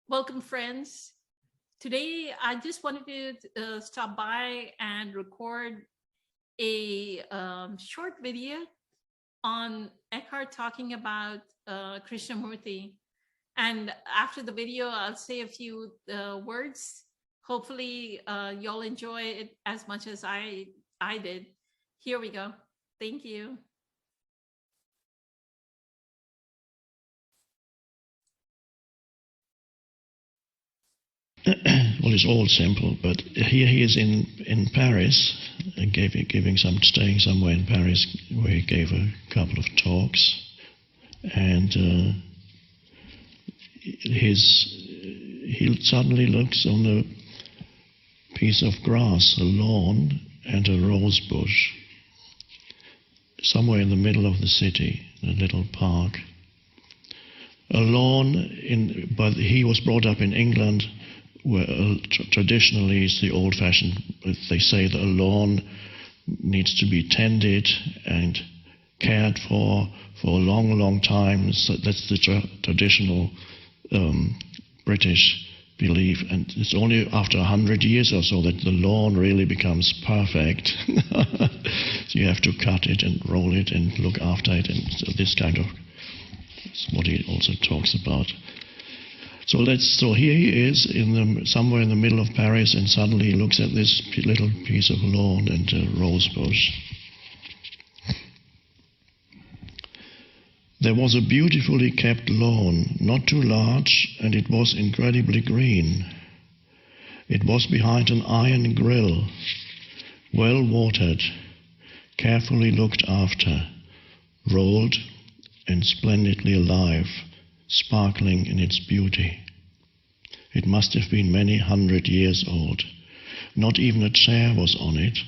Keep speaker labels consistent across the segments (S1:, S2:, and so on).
S1: Welcome, friends. Today, I just wanted to stop by and record a short video on Eckhart talking about Krishnamurti. And after the video, I'll say a few words. Hopefully, you'll enjoy it as much as I did. Here we go. Thank you.
S2: Well, it's all simple, but here he is in Paris, staying somewhere in Paris, where he gave a couple of talks, and he suddenly looks on a piece of grass, a lawn, and a rose bush, somewhere in the middle of the city, in a little park. A lawn, but he was brought up in England, where traditionally it's the old-fashioned, they say that a lawn needs to be tended and cared for a long, long time. So that's the traditional British belief, and it's only after 100 years or so that the lawn really becomes perfect. So you have to cut it and roll it and look after it, and so this kind of is what he also talks about. So here he is somewhere in the middle of Paris, and suddenly he looks at this little piece of lawn and a rose bush. There was a beautifully kept lawn, not too large, and it was incredibly green. It was behind an iron grill, well watered, carefully looked after, rolled, and splendidly alive, sparkling in its beauty. It must have been many 100 years old. Not even a chair was on it,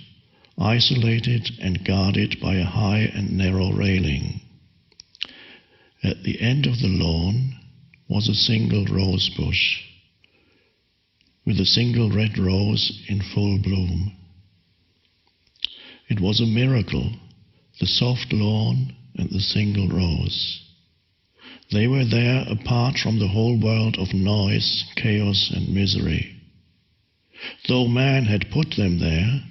S2: isolated and guarded by a high and narrow railing. At the end of the lawn was a single rose bush, with a single red rose in full bloom. It was a miracle, the soft lawn and the single rose. They were there apart from the whole world of noise, chaos, and misery. Though man had put them there,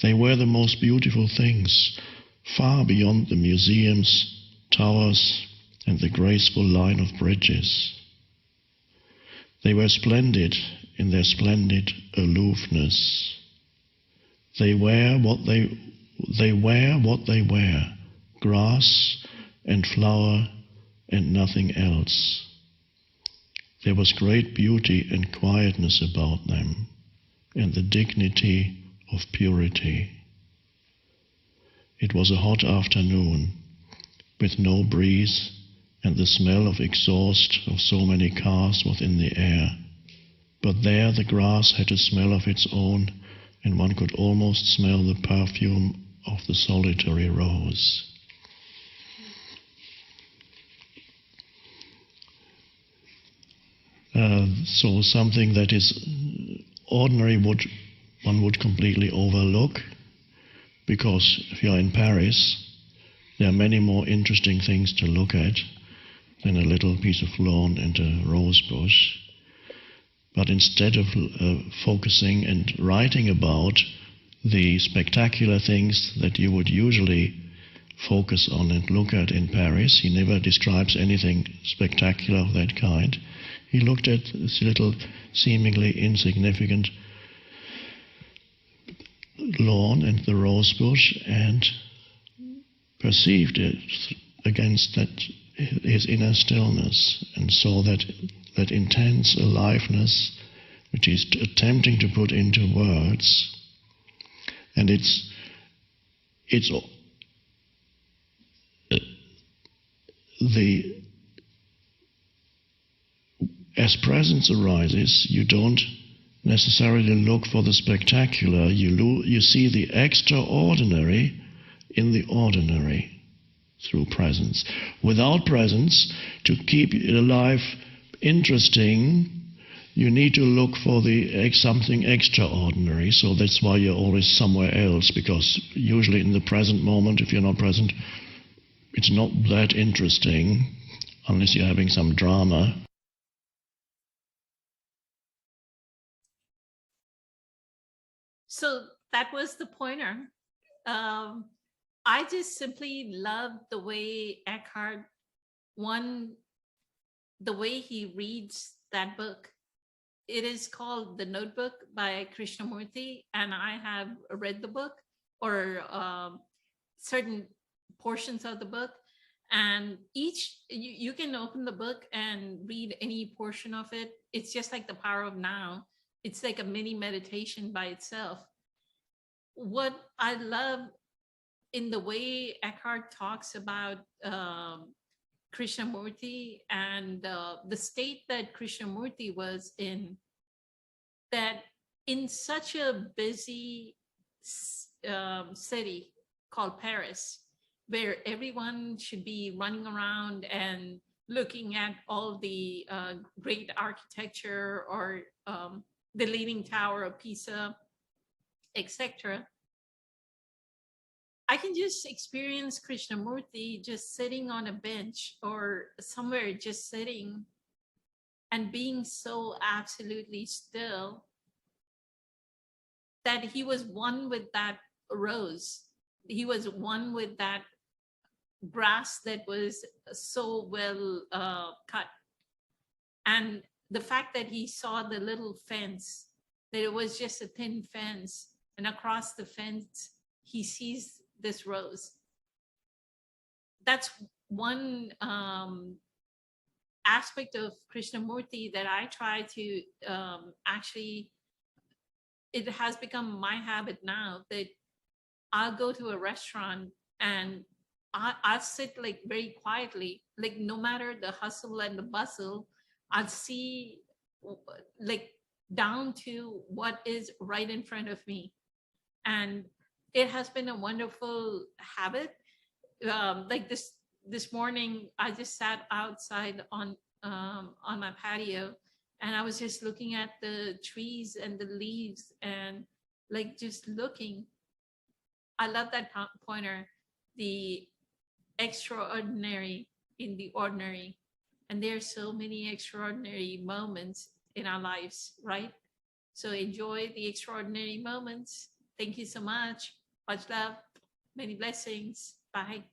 S2: they were the most beautiful things, far beyond the museums, towers, and the graceful line of bridges. They were splendid in their splendid aloofness. They were what they were, grass and flower and nothing else. There was great beauty and quietness about them, and the dignity of purity. It was a hot afternoon, with no breeze, and the smell of exhaust of so many cars was in the air. But there the grass had a smell of its own, and one could almost smell the perfume of the solitary rose. So something that is ordinary one would completely overlook, because if you're in Paris, there are many more interesting things to look at than a little piece of lawn and a rose bush. But instead of focusing and writing about the spectacular things that you would usually focus on and look at in Paris, he never describes anything spectacular of that kind. He looked at this little, seemingly insignificant lawn and the rose bush and perceived it against his inner stillness, and saw that intense aliveness which he's attempting to put into words. And it's as presence arises, you don't necessarily look for the spectacular. You see the extraordinary in the ordinary through presence. Without presence, to keep it alive, interesting, you need to look for something extraordinary. So that's why you're always somewhere else, because usually in the present moment, if you're not present, it's not that interesting unless you're having some drama.
S1: So that was the pointer. I just simply love the way Eckhart, the way he reads that book. It is called The Notebook by Krishnamurti, and I have read the book, or certain portions of the book. And you can open the book and read any portion of it. It's just like The Power of Now. It's like a mini meditation by itself. What I love in the way Eckhart talks about Krishnamurti and the state that Krishnamurti was in, that in such a busy city called Paris, where everyone should be running around and looking at all the great architecture, or the Leaning Tower of Pisa, etc. I can just experience Krishnamurti just sitting on a bench or somewhere, just sitting and being so absolutely still, that he was one with that rose. He was one with that grass that was so well cut. And the fact that he saw the little fence, that it was just a thin fence, and across the fence, he sees this rose. That's one aspect of Krishnamurti that I try to actually, it has become my habit now, that I'll go to a restaurant and I'll sit like very quietly, like no matter the hustle and the bustle, I'll see like down to what is right in front of me. And it has been a wonderful habit. Like this morning, I just sat outside on my patio, and I was just looking at the trees and the leaves, and like just looking. I love that pointer, the extraordinary in the ordinary. And there are so many extraordinary moments in our lives, right? So enjoy the extraordinary moments. Thank you so much. Much love. Many blessings. Bye.